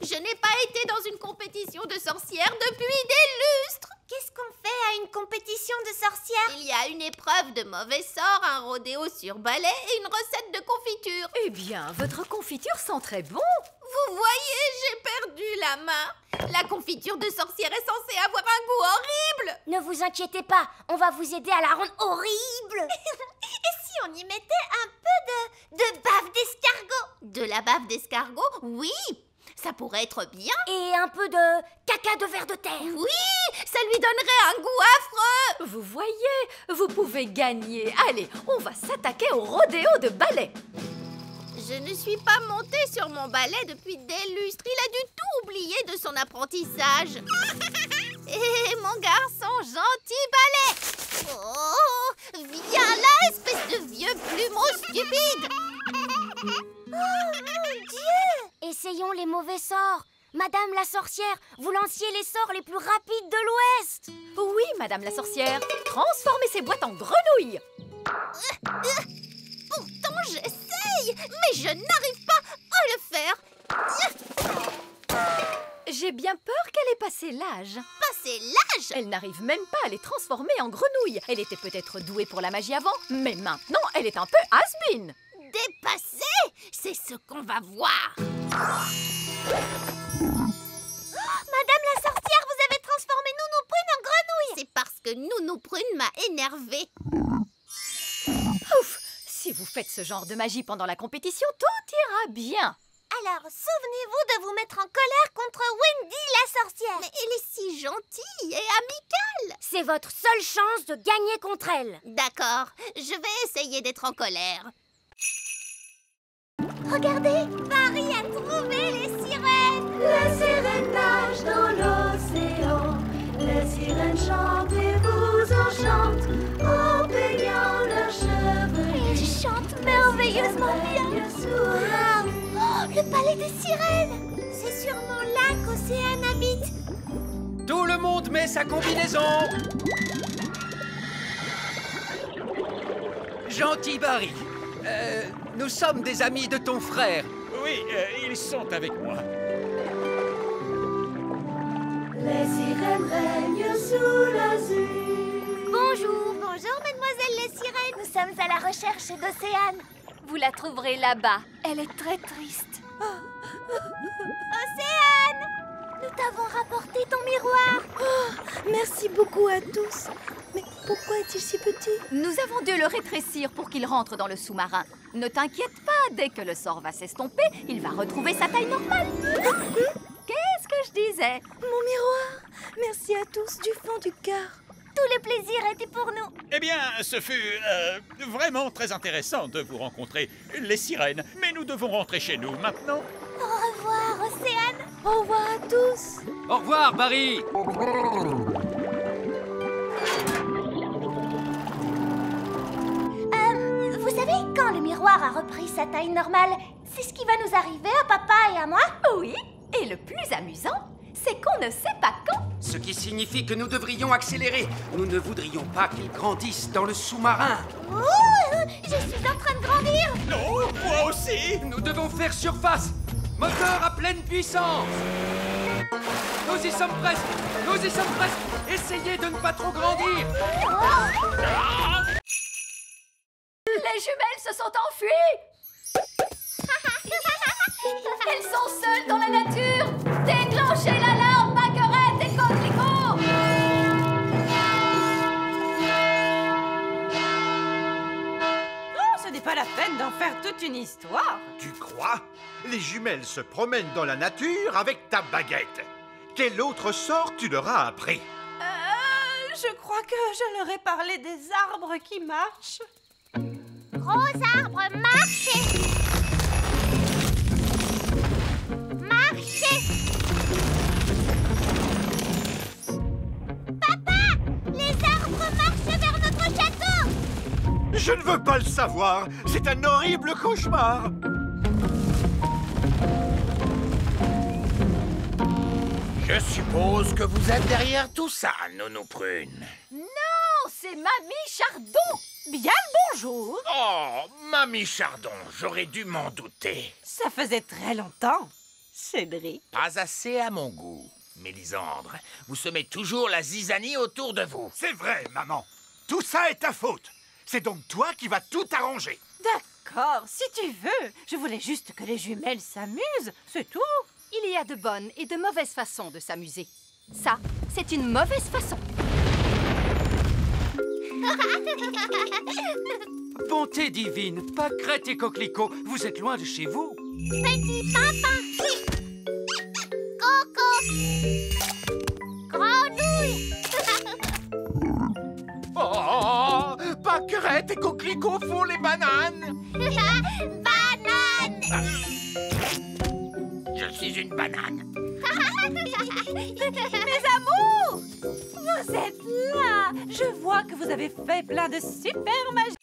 Je n'ai pas été dans une compétition de sorcières depuis des lustres. Qu'est-ce qu'on fait à une compétition de sorcières? Il y a une épreuve de mauvais sort, un rodéo sur balai et une recette de confiture. Eh bien, votre confiture sent très bon. Vous voyez, j'ai perdu la main. La confiture de sorcière est censée avoir un goût horrible. Ne vous inquiétez pas, on va vous aider à la rendre horrible. Et si on y mettait un peu de bave d'escargot? De la bave d'escargot? Oui, ça pourrait être bien. Et un peu de caca de ver de terre? Oui, ça lui donnerait un goût affreux. Vous voyez, vous pouvez gagner. Allez, on va s'attaquer au rodéo de balai. Je ne suis pas montée sur mon balai depuis des lustres. Il a dû tout oublier de son apprentissage. Et mon garçon gentil balai. Oh, viens là, espèce de vieux plumeau stupide. Oh mon Dieu! Essayons les mauvais sorts. Madame la sorcière, vous lanciez les sorts les plus rapides de l'Ouest. Oui, Madame la sorcière. Transformez ces boîtes en grenouilles. Pourtant, j'essaye, mais je n'arrive pas à le faire. J'ai bien peur qu'elle ait passé l'âge. Passer l'âge? Elle n'arrive même pas à les transformer en grenouilles. Elle était peut-être douée pour la magie avant, mais maintenant, elle est un peu has-been. Dépassée? C'est ce qu'on va voir. Madame la sorcière, vous avez transformé Nounou Prune en grenouille. C'est parce que Nounou Prune m'a énervée. Ouf! Si vous faites ce genre de magie pendant la compétition, tout ira bien. Alors, souvenez-vous de vous mettre en colère contre Wendy la sorcière. Mais elle est si gentille et amicale. C'est votre seule chance de gagner contre elle. D'accord, je vais essayer d'être en colère. Regardez, Paris a trouvé les sirènes. Les sirènes nagent dans l'océan. Les sirènes chantent et vous enchantent en peignant leurs cheveux. Elles chantent merveilleusement bien. Wow. Oh, le palais des sirènes. C'est sûrement là qu'Océane habite. Tout le monde met sa combinaison. Gentil Barry, nous sommes des amis de ton frère. Oui, ils sont avec moi. Les sirènes règnent sous l'azur. Bonjour, bonjour, mademoiselle les sirènes. Nous sommes à la recherche d'Océane. Vous la trouverez là-bas. Elle est très triste. Océane! Nous t'avons rapporté ton miroir. Merci beaucoup à tous. Mais pourquoi est-il si petit? Nous avons dû le rétrécir pour qu'il rentre dans le sous-marin. Ne t'inquiète pas, dès que le sort va s'estomper, il va retrouver sa taille normale. Qu'est-ce que je disais? Mon miroir. Merci à tous du fond du cœur. Tout le plaisir était pour nous. Eh bien, ce fut vraiment très intéressant de vous rencontrer, les sirènes. Mais nous devons rentrer chez nous maintenant. Au revoir, Océane. Au revoir à tous. Au revoir Barry. Vous savez, quand le miroir a repris sa taille normale, c'est ce qui va nous arriver à papa et à moi? Oui, et le plus amusant, c'est qu'on ne sait pas quand. Ce qui signifie que nous devrions accélérer. Nous ne voudrions pas qu'ils grandissent dans le sous-marin. Oh, je suis en train de grandir. Non, moi aussi. Nous devons faire surface. Moteur à pleine puissance. Nous y sommes presque. Nous y sommes presque. Essayez de ne pas trop grandir. Les jumelles se sont enfuies. Elles sont seules dans la nature. Déclenchez l'alarme, Marguerite et Coquelicot. Oh, ce n'est pas la peine d'en faire toute une histoire. Tu crois? Les jumelles se promènent dans la nature avec ta baguette. Quel autre sort tu leur as appris? Je crois que je leur ai parlé des arbres qui marchent. Gros arbre, marchez. Marchez. Papa, les arbres marchent vers notre château. Je ne veux pas le savoir. C'est un horrible cauchemar. Je suppose que vous êtes derrière tout ça, Nounou Prune. Non, c'est Mamie Chardon. Bien le bonjour. Oh, Mamie Chardon, j'aurais dû m'en douter. Ça faisait très longtemps. Cédric. Pas assez à mon goût, Mélisandre. Vous semez toujours la zizanie autour de vous. C'est vrai, maman. Tout ça est ta faute. C'est donc toi qui vas tout arranger. D'accord, si tu veux. Je voulais juste que les jumelles s'amusent, c'est tout. Il y a de bonnes et de mauvaises façons de s'amuser. Ça, c'est une mauvaise façon. Bonté divine, pâquerette et coquelicot, vous êtes loin de chez vous. Petit papa. Coco. Grenouille. Oh, pâquerette et coquelicot font les bananes. Banane. Je suis une banane. Mes amours, vous êtes là. Je vois que vous avez fait plein de super magie.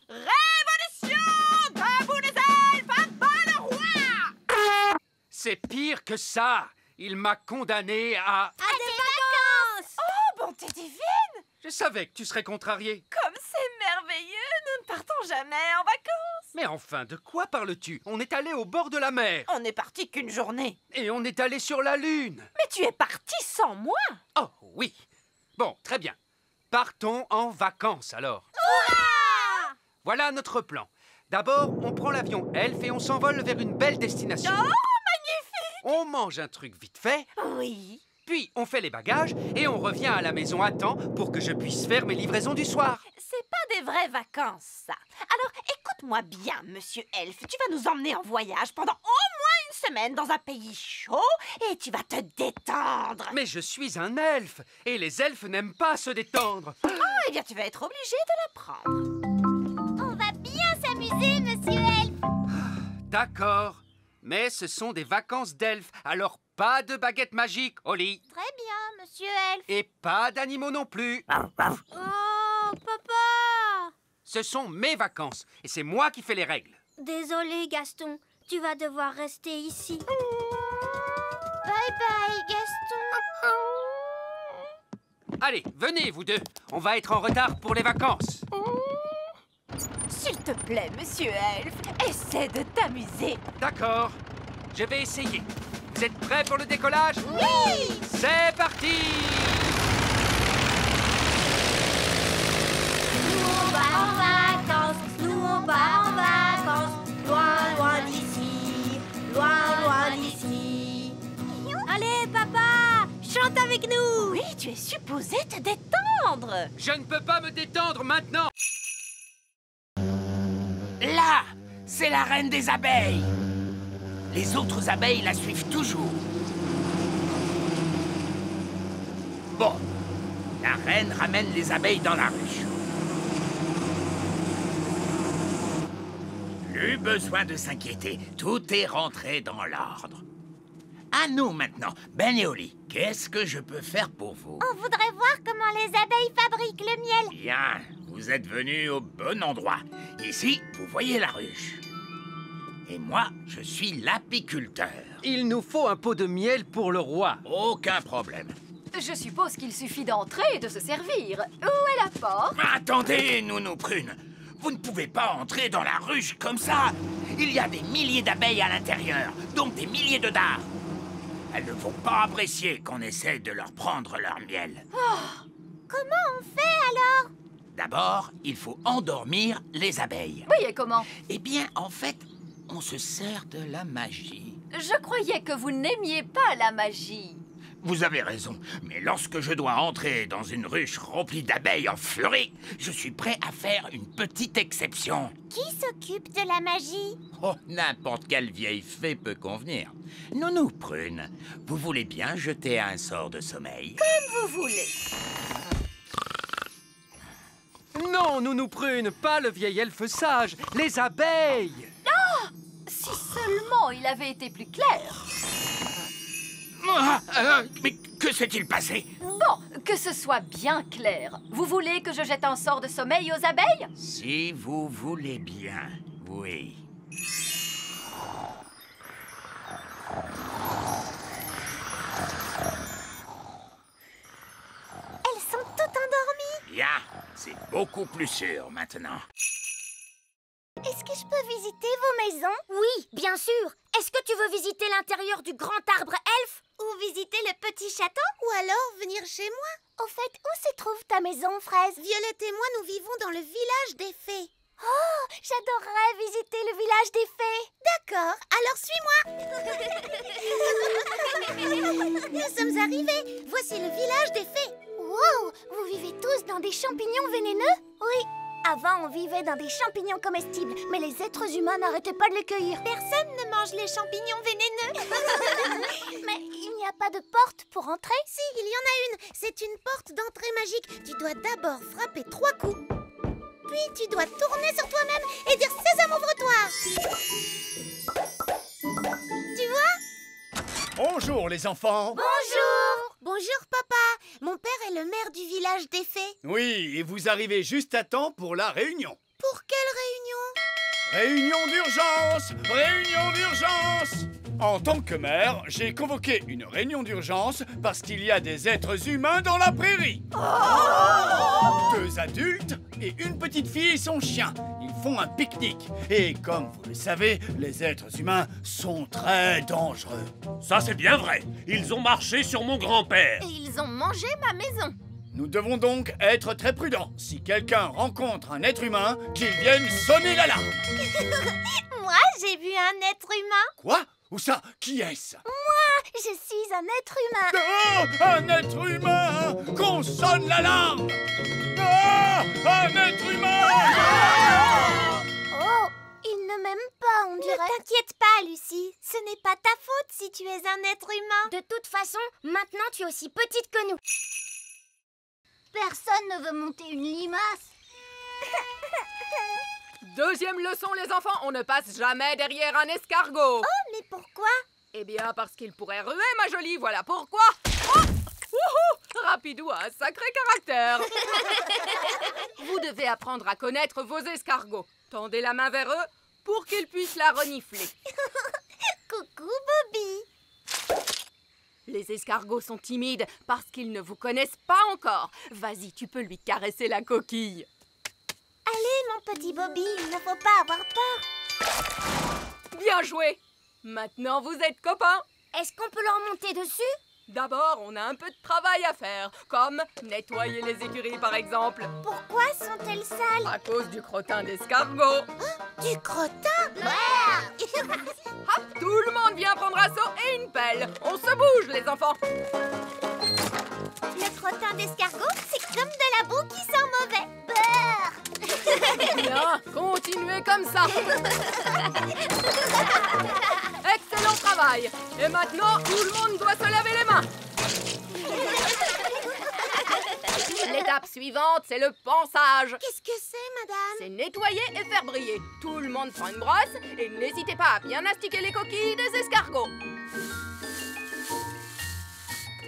Révolution! Debout les elfes, à bas le roi! C'est pire que ça. Il m'a condamné à... À des vacances. Oh, bonté divine! Je savais que tu serais contrarié. Comme c'est merveilleux, nous ne partons jamais en vacances. Mais enfin, de quoi parles-tu? On est allé au bord de la mer. On n'est parti qu'une journée. Et on est allé sur la Lune. Mais tu es parti sans moi. Oh, oui. Bon, très bien. Partons en vacances, alors. Voilà notre plan. D'abord, on prend l'avion Elf et on s'envole vers une belle destination. Oh, magnifique! On mange un truc vite fait, Oui. puis on fait les bagages et on revient à la maison à temps pour que je puisse faire mes livraisons du soir. C'est pas des vraies vacances, ça. Alors, écoute-moi bien, monsieur Elf. Tu vas nous emmener en voyage pendant au moins une semaine dans un pays chaud et tu vas te détendre. Mais je suis un elfe et les elfes n'aiment pas se détendre. Ah, eh bien, tu vas être obligé de l'apprendre. On va bien s'amuser, monsieur Elf. D'accord, mais ce sont des vacances d'elfes, alors pas de baguette magique au lit. Très bien, monsieur Elf. Et pas d'animaux non plus. Oh, papa. Ce sont mes vacances et c'est moi qui fais les règles. Désolé, Gaston. Tu vas devoir rester ici. Bye bye, Gaston. Allez, venez vous deux. On va être en retard pour les vacances. S'il te plaît, monsieur Elf, essaie de t'amuser. D'accord, je vais essayer. Vous êtes prêts pour le décollage? Oui. C'est parti! Nous on va en vacances. Nous on va en vacances. Loin, loin d'ici. Loin, loin d'ici. Allez, papa, chante avec nous. Oui, tu es supposé te détendre. Je ne peux pas me détendre maintenant. Là, c'est la reine des abeilles. Les autres abeilles la suivent toujours. Bon, la reine ramène les abeilles dans la ruche. Plus besoin de s'inquiéter, tout est rentré dans l'ordre. À nous maintenant, Ben et Oli, qu'est-ce que je peux faire pour vous? On voudrait voir comment les abeilles fabriquent le miel. Bien, vous êtes venus au bon endroit. Ici, vous voyez la ruche. Et moi, je suis l'apiculteur. Il nous faut un pot de miel pour le roi. Aucun problème. Je suppose qu'il suffit d'entrer et de se servir. Où est la porte? Attendez, Nounou Prune. Vous ne pouvez pas entrer dans la ruche comme ça. Il y a des milliers d'abeilles à l'intérieur, donc des milliers de dards. Elles ne vont pas apprécier qu'on essaie de leur prendre leur miel. Comment on fait alors? D'abord, il faut endormir les abeilles. Oui, et comment? Eh bien, en fait, on se sert de la magie. Je croyais que vous n'aimiez pas la magie. Vous avez raison, mais lorsque je dois entrer dans une ruche remplie d'abeilles en furie, je suis prêt à faire une petite exception. Qui s'occupe de la magie? Oh, n'importe quelle vieille fée peut convenir. Nounou Prune, vous voulez bien jeter un sort de sommeil? Vous voulez. Non, Nounou Prune, pas le vieil elfe sage, les abeilles. Si seulement il avait été plus clair. Mais que s'est-il passé? Bon, que ce soit bien clair. Vous voulez que je jette un sort de sommeil aux abeilles? Si vous voulez bien, oui. Elles sont toutes endormies. Bien, c'est beaucoup plus sûr maintenant. Est-ce que je peux visiter vos maisons? Oui, bien sûr. Est-ce que tu veux visiter l'intérieur du grand arbre elfe? Ou visiter le petit château? Ou alors venir chez moi? Au fait, où se trouve ta maison, Fraise? Violette et moi, nous vivons dans le village des fées. Oh, j'adorerais visiter le village des fées. D'accord, alors suis-moi. Nous sommes arrivés. Voici le village des fées. Wow, vous vivez tous dans des champignons vénéneux? Oui. Avant, on vivait dans des champignons comestibles, mais les êtres humains n'arrêtaient pas de les cueillir. Personne ne mange les champignons vénéneux. Mais il n'y a pas de porte pour entrer? Si, il y en a une. C'est une porte d'entrée magique. Tu dois d'abord frapper 3 coups. Puis tu dois tourner sur toi-même et dire « Sésame, ouvre-toi » Tu vois? Bonjour les enfants. Bonjour. Bonjour papa. Mon père est le maire du village des fées. Oui, et vous arrivez juste à temps pour la réunion. Pour quelle réunion? Réunion d'urgence! Réunion d'urgence! En tant que maire, j'ai convoqué une réunion d'urgence parce qu'il y a des êtres humains dans la prairie. 2 adultes et une petite fille et son chien. Ils font un pique-nique. Et comme vous le savez, les êtres humains sont très dangereux. Ça, c'est bien vrai. Ils ont marché sur mon grand-père. Et ils ont mangé ma maison. Nous devons donc être très prudents. Si quelqu'un rencontre un être humain, qu'il vienne sonner l'alarme. Moi, j'ai vu un être humain. Quoi? Où ça? Qui est-ce? Moi, je suis un être humain. Oh, un être humain! Qu'on sonne l'alarme! Ah, un être humain! Oh, il ne m'aime pas, on dirait. Ne t'inquiète pas, Lucie. Ce n'est pas ta faute si tu es un être humain. De toute façon, maintenant tu es aussi petite que nous. Personne ne veut monter une limace. Deuxième leçon, les enfants, on ne passe jamais derrière un escargot. Oh, mais pourquoi? Eh bien, parce qu'il pourrait ruer, ma jolie, voilà pourquoi. Oh, wouhou, Rapidou a un sacré caractère. Vous devez apprendre à connaître vos escargots. Tendez la main vers eux pour qu'ils puissent la renifler. Coucou, Bobby. Les escargots sont timides parce qu'ils ne vous connaissent pas encore. Vas-y, tu peux lui caresser la coquille. Allez, mon petit Bobby, il ne faut pas avoir peur. Bien joué. Maintenant, vous êtes copains. Est-ce qu'on peut leur monter dessus? D'abord, on a un peu de travail à faire, comme nettoyer les écuries, par exemple. Pourquoi sont-elles sales? À cause du crottin d'escargot. Du crottin? Hop, tout le monde vient prendre un seau et une pelle. On se bouge, les enfants. Le crottin d'escargot, c'est comme de la boue qui sent mauvais. Bien, continuez comme ça. Excellent travail. Et maintenant, tout le monde doit se laver les mains. L'étape suivante, c'est le pansage. Qu'est-ce que c'est, madame? C'est nettoyer et faire briller. Tout le monde prend une brosse et n'hésitez pas à bien astiquer les coquilles des escargots.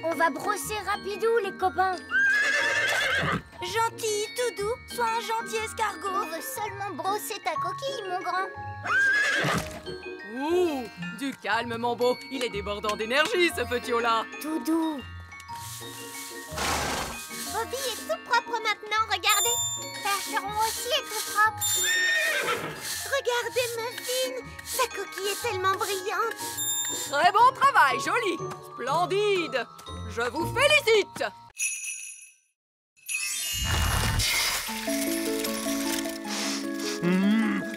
On va brosser Rapidou, les copains. Gentil, tout doux, sois un gentil escargot. On veut seulement brosser ta coquille, mon grand. Ouh, du calme, mon beau. Il est débordant d'énergie, ce petit-là. Tout doux. Bobby est tout propre maintenant, regardez. Percheron aussi est tout propre. Regardez Muffin, sa coquille est tellement brillante. Très bon travail, joli. Splendide. Je vous félicite.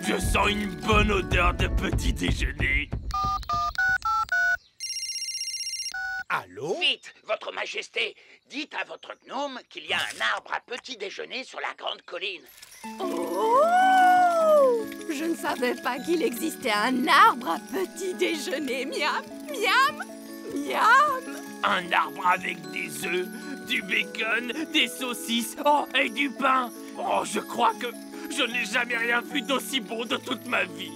Je sens une bonne odeur de petit déjeuner. Allô? Vite, votre majesté, dites à votre gnome qu'il y a un arbre à petit déjeuner sur la grande colline. Oh! Je ne savais pas qu'il existait un arbre à petit déjeuner. Miam, miam, miam. Un arbre avec des œufs, du bacon, des saucisses, oh, et du pain. Oh, je crois que je n'ai jamais rien vu d'aussi bon de toute ma vie.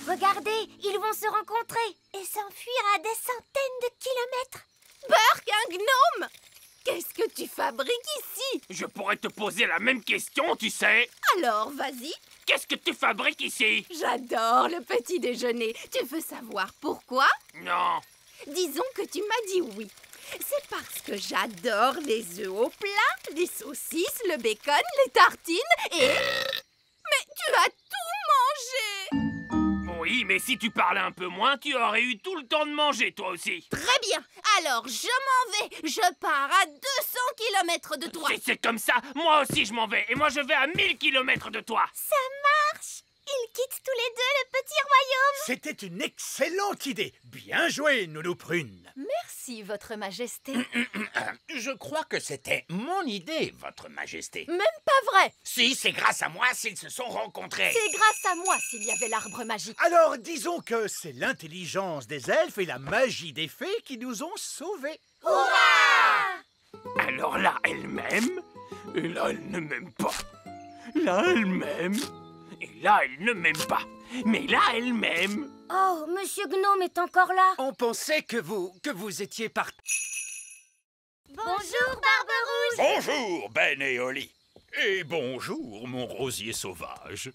Regardez, ils vont se rencontrer Et s'enfuir à des centaines de kilomètres. Burk, un gnome! Qu'est-ce que tu fabriques ici? Je pourrais te poser la même question, tu sais. Alors, vas-y. Qu'est-ce que tu fabriques ici? J'adore le petit déjeuner. Tu veux savoir pourquoi? Non. Disons que tu m'as dit oui. C'est parce que j'adore les œufs au plat, les saucisses, le bacon, les tartines et... Mais tu as tout mangé! Oui, mais si tu parlais un peu moins, tu aurais eu tout le temps de manger, toi aussi. Très bien. Alors, je m'en vais. Je pars à 200 km de toi. Si c'est comme ça, moi aussi je m'en vais. Et moi je vais à 1000 km de toi. Ça marche! Ils quittent tous les deux le petit royaume. C'était une excellente idée. Bien joué, Nounou Prune. Merci, Votre Majesté. Je crois que c'était mon idée, Votre Majesté. Même pas vrai. Si, c'est grâce à moi s'ils se sont rencontrés. C'est grâce à moi s'il y avait l'arbre magique. Alors, disons que c'est l'intelligence des elfes et la magie des fées qui nous ont sauvés. Alors là, elle m'aime. Et là, elle ne m'aime pas. Là, elle m'aime. Et là, elle ne m'aime pas. Mais là, elle m'aime. Oh, Monsieur Gnome est encore là. On pensait que vous étiez parti. Bonjour, Barbe-Rouge. Bonjour, Ben et Oli. Et bonjour, mon rosier sauvage.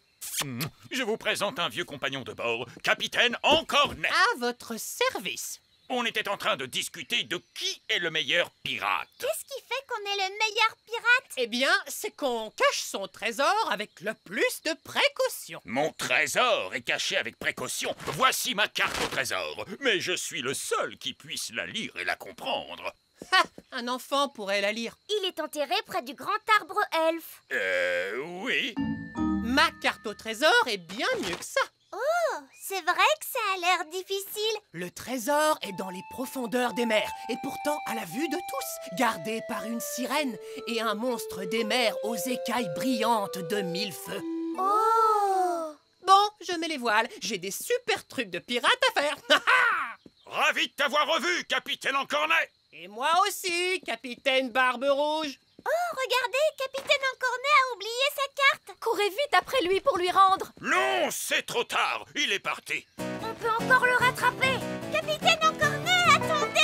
Je vous présente un vieux compagnon de bord, Capitaine Encornet. À votre service. On était en train de discuter de qui est le meilleur pirate. Qu'est-ce qui fait qu'on est le meilleur pirate? Eh bien, c'est qu'on cache son trésor avec le plus de précaution. Mon trésor est caché avec précaution. Voici ma carte au trésor. Mais je suis le seul qui puisse la lire et la comprendre. Ha! Un enfant pourrait la lire. Il est enterré près du grand arbre elfe. Oui. Ma carte au trésor est bien mieux que ça. Oh, c'est vrai que ça a l'air difficile. Le trésor est dans les profondeurs des mers, et pourtant à la vue de tous, gardé par une sirène et un monstre des mers aux écailles brillantes de 1000 feux. Oh! Bon, je mets les voiles, j'ai des super trucs de pirate à faire. Ravi de t'avoir revu, Capitaine Encornet. Et moi aussi, Capitaine Barbe-Rouge. Oh, regardez, Capitaine Encornet a oublié sa carte. Courez vite après lui pour lui rendre. Non, c'est trop tard. Il est parti. On peut encore le rattraper. Capitaine Encornet, attendez!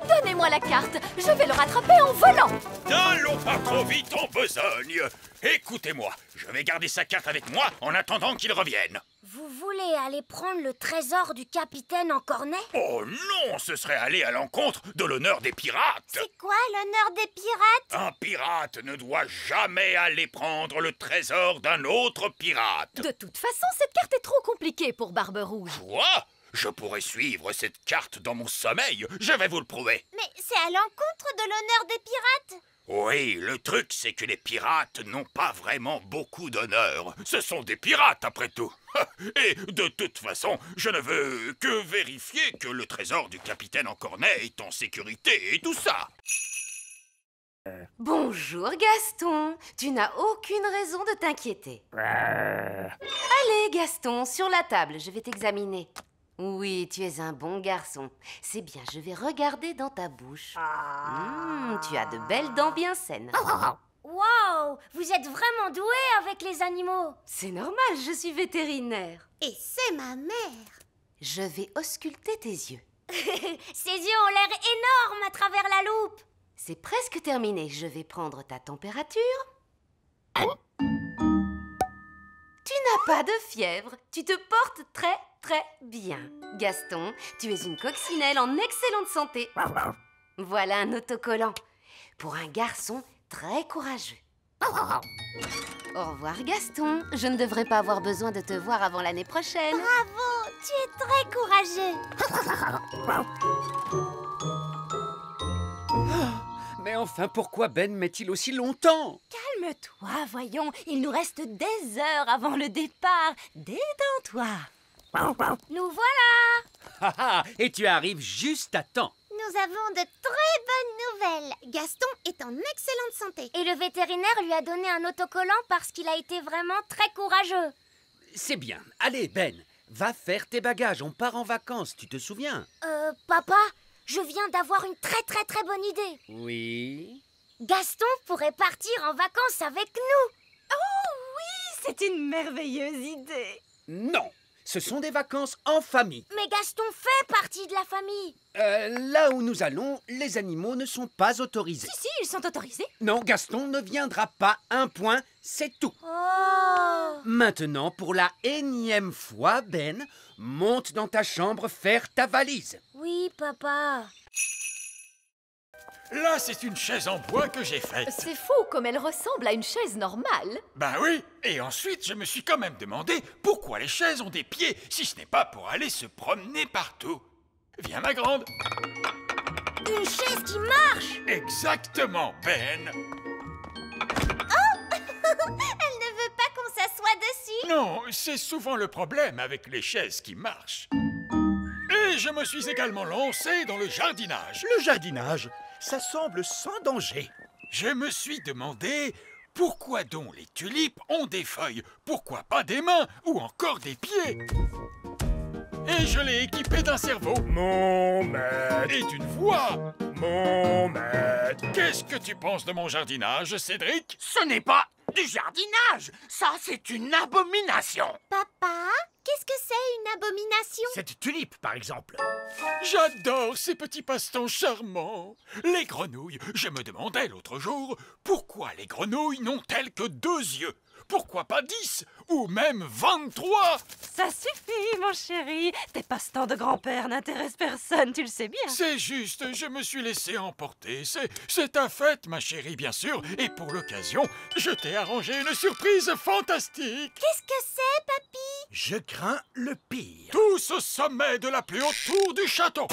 Donnez-moi la carte, je vais le rattraper en volant. N'allons pas trop vite en besogne. Écoutez-moi, je vais garder sa carte avec moi en attendant qu'il revienne. Vous voulez aller prendre le trésor du capitaine Encornet? Oh non, ce serait aller à l'encontre de l'honneur des pirates. C'est quoi l'honneur des pirates? Un pirate ne doit jamais aller prendre le trésor d'un autre pirate. De toute façon, cette carte est trop compliquée pour Barbe-Rouge. Quoi? Je pourrais suivre cette carte dans mon sommeil. Je vais vous le prouver. Mais c'est à l'encontre de l'honneur des pirates. Oui, le truc, c'est que les pirates n'ont pas vraiment beaucoup d'honneur. Ce sont des pirates, après tout. Et de toute façon, je ne veux que vérifier que le trésor du capitaine Encornet est en sécurité et tout ça. Bonjour Gaston, tu n'as aucune raison de t'inquiéter. Allez Gaston, sur la table, je vais t'examiner. Oui, tu es un bon garçon. C'est bien, je vais regarder dans ta bouche. Tu as de belles dents bien saines. Waouh, vous êtes vraiment doué avec les animaux. C'est normal, je suis vétérinaire. Et c'est ma mère. Je vais ausculter tes yeux. Ses yeux ont l'air énormes à travers la loupe. C'est presque terminé. Je vais prendre ta température. Tu n'as pas de fièvre. Tu te portes très, très bien. Gaston, tu es une coccinelle en excellente santé. Voilà un autocollant. Pour un garçon très courageux. Au revoir Gaston. Je ne devrais pas avoir besoin de te voir avant l'année prochaine. Bravo, tu es très courageux. Mais enfin, pourquoi Ben met-il aussi longtemps? Calme-toi, voyons. Il nous reste des heures avant le départ. Détends-toi. Nous voilà. Et tu arrives juste à temps. Nous avons de très bonnes nouvelles. Gaston est en excellente santé. Et le vétérinaire lui a donné un autocollant parce qu'il a été vraiment très courageux. C'est bien. Allez, Ben, va faire tes bagages. On part en vacances, tu te souviens? Papa, je viens d'avoir une très très très bonne idée. Oui? Gaston pourrait partir en vacances avec nous. Oh oui, c'est une merveilleuse idée. Non, ce sont des vacances en famille. Mais Gaston fait partie de la famille. Là où nous allons, les animaux ne sont pas autorisés. Si, ils sont autorisés. Non, Gaston ne viendra pas. Un point, c'est tout. Oh. Maintenant, pour la énième fois, Ben, monte dans ta chambre faire ta valise. Oui, papa. Là, c'est une chaise en bois que j'ai faite. C'est fou comme elle ressemble à une chaise normale. Ben oui, et ensuite, je me suis quand même demandé pourquoi les chaises ont des pieds, si ce n'est pas pour aller se promener partout. Viens, ma grande. Une chaise qui marche! Exactement, Ben. Elle ne veut pas qu'on s'assoie dessus. Non, c'est souvent le problème avec les chaises qui marchent. Et je me suis également lancé dans le jardinage. Le jardinage, ça semble sans danger. Je me suis demandé pourquoi donc les tulipes ont des feuilles, pourquoi pas des mains ou encore des pieds. Et je l'ai équipé d'un cerveau. Mon maître. Et d'une voix. Mon maître. Qu'est-ce que tu penses de mon jardinage, Cédric? Ce n'est pas du jardinage. Ça, c'est une abomination. Papa, qu'est-ce que c'est une abomination? Cette tulipe, par exemple. J'adore ces petits passe-temps charmants. Les grenouilles. Je me demandais l'autre jour, pourquoi les grenouilles n'ont-elles que 2 yeux? Pourquoi pas 10 ou même 23? Ça suffit, mon chéri. Tes passe-temps de grand-père n'intéressent personne, tu le sais bien. C'est juste, je me suis laissé emporter. C'est ta fête, ma chérie, bien sûr. Et pour l'occasion, je t'ai arrangé une surprise fantastique. Qu'est-ce que c'est, papy? Je crains le pire. Tous au sommet de la plus haute tour du château.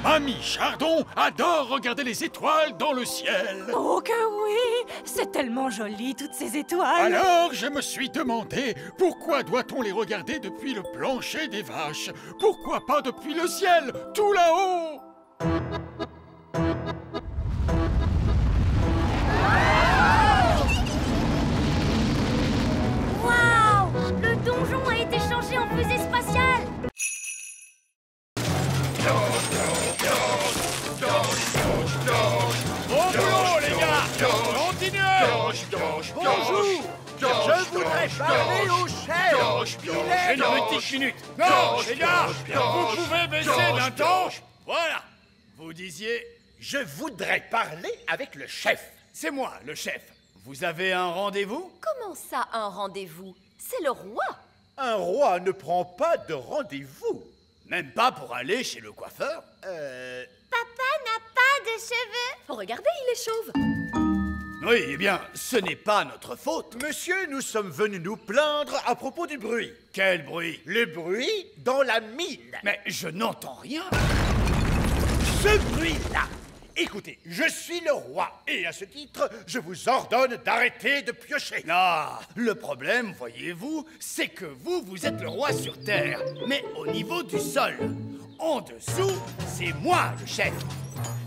Mamie Chardon adore regarder les étoiles dans le ciel. Oh que oui! C'est tellement joli, toutes ces étoiles. Alors, je me suis demandé, pourquoi doit-on les regarder depuis le plancher des vaches? Pourquoi pas depuis le ciel, tout là-haut? Waouh! Le donjon a été changé en fusée spatiale. Bon boulot, les gars. Continuez. Bonjour. Je voudrais parler au chef. Une petite minute. Non, les gars, vous pouvez baisser d'un ton. Voilà. Vous disiez... Je voudrais parler avec le chef. C'est moi, le chef. Vous avez un rendez-vous? Comment ça, un rendez-vous? C'est le roi. Un roi ne prend pas de rendez-vous. Même pas pour aller chez le coiffeur? Papa n'a pas de cheveux. Regardez, il est chauve. Oui, eh bien, ce n'est pas notre faute. Monsieur, nous sommes venus nous plaindre à propos du bruit. Quel bruit? Le bruit dans la mine. Mais je n'entends rien. Ce bruit-là. Écoutez, je suis le roi, et à ce titre, je vous ordonne d'arrêter de piocher. Ah, le problème, voyez-vous, c'est que vous êtes le roi sur Terre, mais au niveau du sol. En dessous, c'est moi le chef.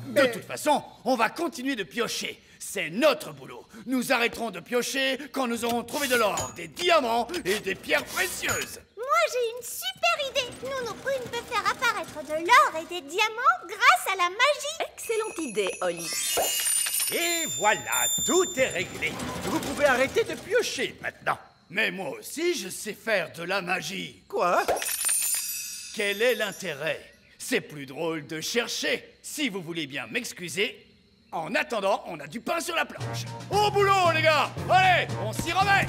De toute façon, on va continuer de piocher. C'est notre boulot. Nous arrêterons de piocher quand nous aurons trouvé de l'or, des diamants et des pierres précieuses. Moi, j'ai une super idée. Nounou Prune peut faire apparaître de l'or et des diamants grâce à la magie. Excellente idée, Holly. Et voilà, tout est réglé. Vous pouvez arrêter de piocher maintenant. Mais moi aussi, je sais faire de la magie. Quoi? Quel est l'intérêt? C'est plus drôle de chercher. Si vous voulez bien m'excuser, en attendant, on a du pain sur la planche. Au boulot, les gars! Allez, on s'y remet!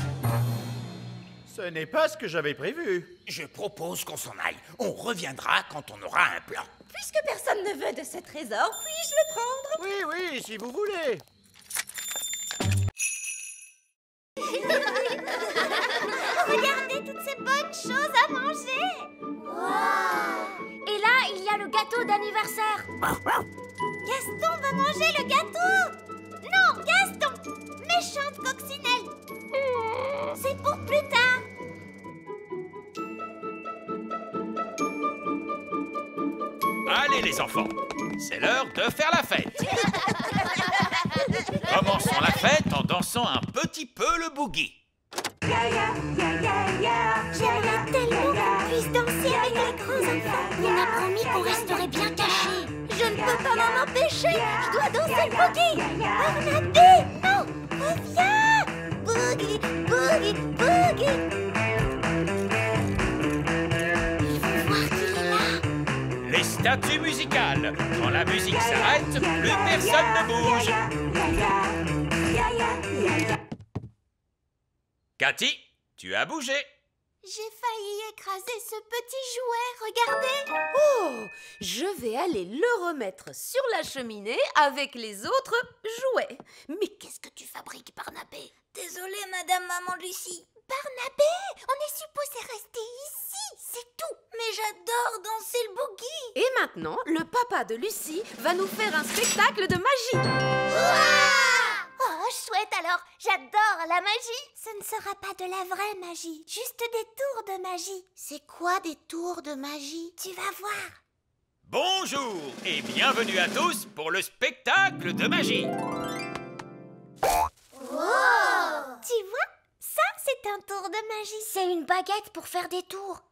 Ce n'est pas ce que j'avais prévu. Je propose qu'on s'en aille. On reviendra quand on aura un plan. Puisque personne ne veut de ce trésor, puis-je le prendre? Oui, oui, si vous voulez. Regardez toutes ces bonnes choses à manger. Wow. Et là, il y a le gâteau d'anniversaire. Gaston va manger le gâteau. Non, Gaston, méchante coccinelle. C'est pour plus tard. Allez les enfants, c'est l'heure de faire la fête. Commençons la fête en dansant un petit peu le boogie. J'aimerais tellement qu'on puisse danser avec les grands enfants. On a promis qu'on resterait bien cachés. Je ne peux pas m'en empêcher. Je dois danser le boogie. Barnabé, non, reviens. Boogie, boogie, boogie. Il faut voir qu'il est là. Les statues musicales. Quand la musique s'arrête, plus personne ne bouge. Cathy, tu as bougé. J'ai failli écraser ce petit jouet, regardez. Oh, Oh, je vais aller le remettre sur la cheminée avec les autres jouets. Mais qu'est-ce que tu fabriques, Barnabé? Désolée, Madame Maman Lucie. Barnabé, on est supposé rester ici, c'est tout. Mais j'adore danser le boogie. Et maintenant, le papa de Lucie va nous faire un spectacle de magie. Oh, chouette alors, j'adore la magie. Ce ne sera pas de la vraie magie, juste des tours de magie. C'est quoi des tours de magie? Tu vas voir. Bonjour et bienvenue à tous pour le spectacle de magie. Tu vois, ça c'est un tour de magie. C'est une baguette pour faire des tours.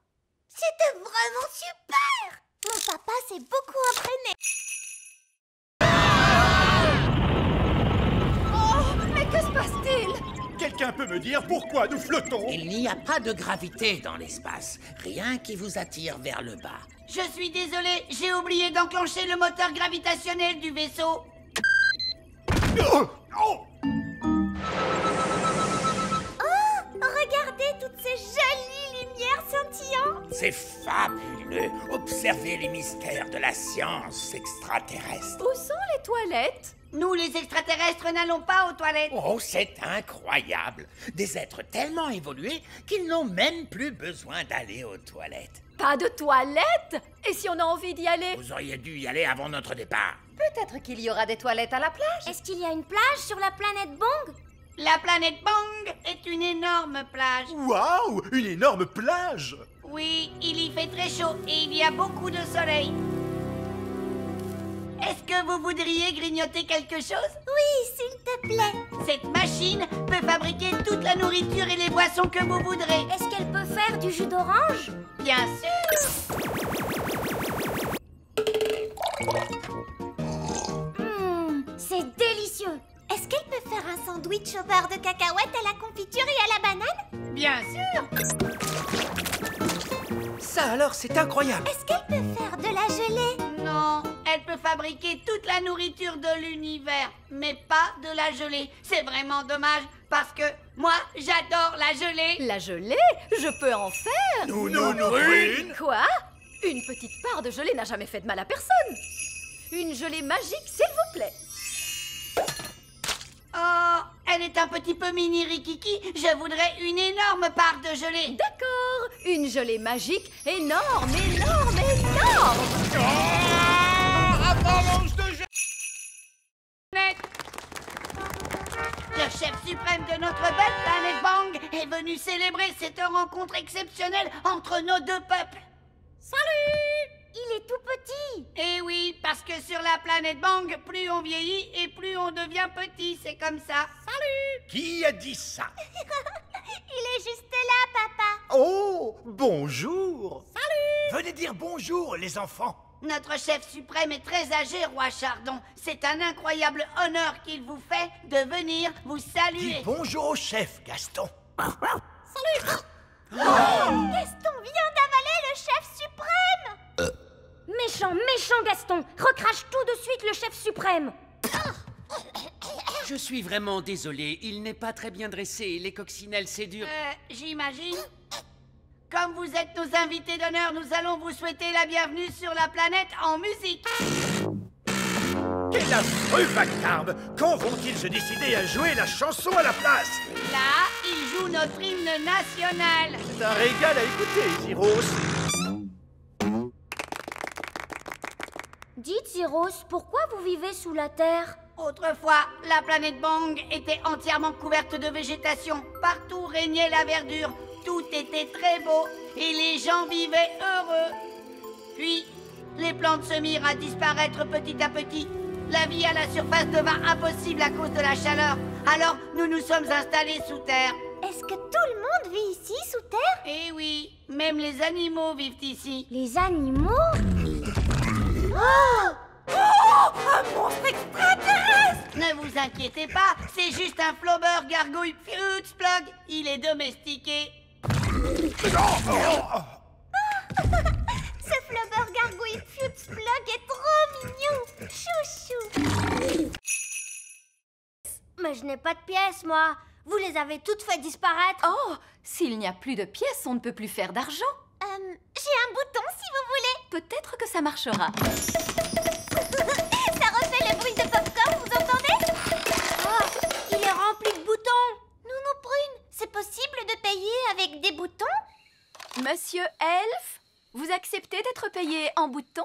C'était vraiment super. Mon papa s'est beaucoup entraîné. Mais que se passe-t-il? Quelqu'un peut me dire pourquoi nous flottons? Il n'y a pas de gravité dans l'espace. Rien qui vous attire vers le bas. Je suis désolée, j'ai oublié d'enclencher le moteur gravitationnel du vaisseau. Regardez toutes ces jolies lumières scintillantes. C'est fabuleux. Observez les mystères de la science extraterrestre. Où sont les toilettes? Nous, les extraterrestres, n'allons pas aux toilettes. Oh, c'est incroyable. Des êtres tellement évolués qu'ils n'ont même plus besoin d'aller aux toilettes. Pas de toilettes? Et si on a envie d'y aller? Vous auriez dû y aller avant notre départ. Peut-être qu'il y aura des toilettes à la plage. Est-ce qu'il y a une plage sur la planète Bong? La planète Bang est une énorme plage. Waouh, une énorme plage! Oui, il y fait très chaud et il y a beaucoup de soleil. Est-ce que vous voudriez grignoter quelque chose? Oui, s'il te plaît. Cette machine peut fabriquer toute la nourriture et les boissons que vous voudrez. Est-ce qu'elle peut faire du jus d'orange? Bien sûr. C'est délicieux. Est-ce qu'elle peut faire un sandwich au beurre de cacahuète, à la confiture et à la banane? Bien sûr. Ça alors, c'est incroyable. Est-ce qu'elle peut faire de la gelée? Non, elle peut fabriquer toute la nourriture de l'univers, mais pas de la gelée. C'est vraiment dommage, parce que moi, j'adore la gelée. La gelée? Je peux en faire? Nous, Prune. Quoi? Une petite part de gelée n'a jamais fait de mal à personne. Une gelée magique, s'il vous plaît. Oh, elle est un petit peu mini Rikiki. Je voudrais une énorme part de gelée. D'accord, une gelée magique énorme, énorme, énorme. Avalanche de gelée! Le chef suprême de notre belle planète Bang est venu célébrer cette rencontre exceptionnelle entre nos deux peuples. Salut! Il est tout petit. Eh oui, parce que sur la planète Bang, plus on vieillit et plus on devient petit, c'est comme ça. Salut! Qui a dit ça? Il est juste là, papa. Oh, bonjour! Salut! Venez dire bonjour, les enfants. Notre chef suprême est très âgé, roi Chardon. C'est un incroyable honneur qu'il vous fait de venir vous saluer. Dis bonjour au chef, Gaston. Salut! Gaston vient d'avaler le chef suprême. Méchant, méchant Gaston! Recrache tout de suite le chef suprême! Je suis vraiment désolé, il n'est pas très bien dressé, les coccinelles c'est dur. J'imagine. Comme vous êtes nos invités d'honneur, nous allons vous souhaiter la bienvenue sur la planète en musique. Quel affreux vacarme! Quand vont-ils se décider à jouer la chanson à la place? Là, ils jouent notre hymne national. C'est un régal à écouter, Zyros. Dites, Zyros, pourquoi vous vivez sous la terre? Autrefois, la planète Bang était entièrement couverte de végétation. Partout régnait la verdure. Tout était très beau et les gens vivaient heureux. Puis, les plantes se mirent à disparaître petit à petit. La vie à la surface devint impossible à cause de la chaleur. Alors, nous nous sommes installés sous terre. Est-ce que tout le monde vit ici, sous terre? Eh oui, même les animaux vivent ici. Les animaux? Oh! Oh! Un monstre extraterrestre! Ne vous inquiétez pas, c'est juste un flobber gargouille Futzplug. Il est domestiqué. Ce flobber gargouille Futzplug est trop mignon. Chouchou. Mais je n'ai pas de pièces, moi. Vous les avez toutes fait disparaître. Oh, s'il n'y a plus de pièces, on ne peut plus faire d'argent. J'ai un bouton si vous voulez. Peut-être que ça ça marchera. Ça refait le bruit de popcorn, vous entendez? Oh, il est rempli de boutons. Nounou Prune, c'est possible de payer avec des boutons? Monsieur Elf, vous acceptez d'être payé en boutons?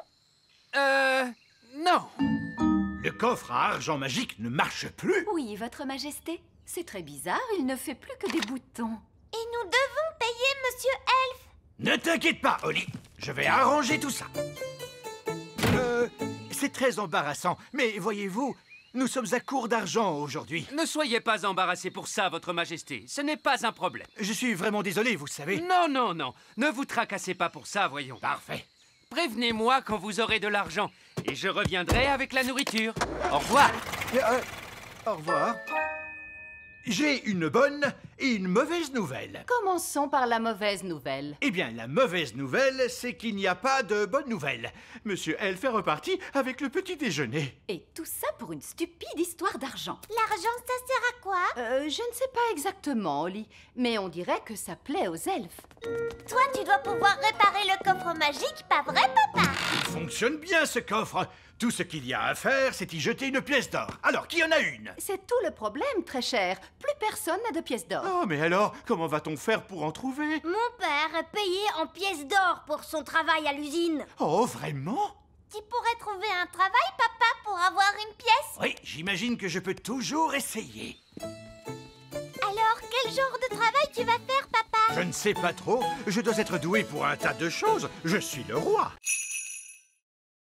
Non. Le coffre à argent magique ne marche plus. Oui, Votre Majesté. C'est très bizarre, il ne fait plus que des boutons. Et nous devons payer Monsieur Elf. Ne t'inquiète pas, Holly. Je vais arranger tout ça. C'est très embarrassant, mais voyez-vous, nous sommes à court d'argent aujourd'hui. Ne soyez pas embarrassé pour ça, Votre Majesté. Ce n'est pas un problème. Je suis vraiment désolé, vous savez. Non, non, non. Ne vous tracassez pas pour ça, voyons. Parfait. Prévenez-moi quand vous aurez de l'argent et je reviendrai avec la nourriture. Au revoir. Au revoir. J'ai une bonne et une mauvaise nouvelle. Commençons par la mauvaise nouvelle. Eh bien, la mauvaise nouvelle, c'est qu'il n'y a pas de bonne nouvelle. Monsieur Elf est reparti avec le petit déjeuner. Et tout ça pour une stupide histoire d'argent. L'argent, ça sert à quoi? Je ne sais pas exactement, Holly, mais on dirait que ça plaît aux elfes. Toi, tu dois pouvoir réparer le coffre magique, pas vrai, papa? Il fonctionne bien, ce coffre. Tout ce qu'il y a à faire, c'est y jeter une pièce d'or. Alors, qui en a une? C'est tout le problème, très cher. Plus personne n'a de pièces d'or. Oh, mais alors, comment va-t-on faire pour en trouver? Mon père est payé en pièces d'or pour son travail à l'usine. Oh, vraiment? Tu pourrais trouver un travail, papa, pour avoir une pièce? Oui, j'imagine que je peux toujours essayer. Alors, quel genre de travail tu vas faire, papa? Je ne sais pas trop. Je dois être doué pour un tas de choses. Je suis le roi.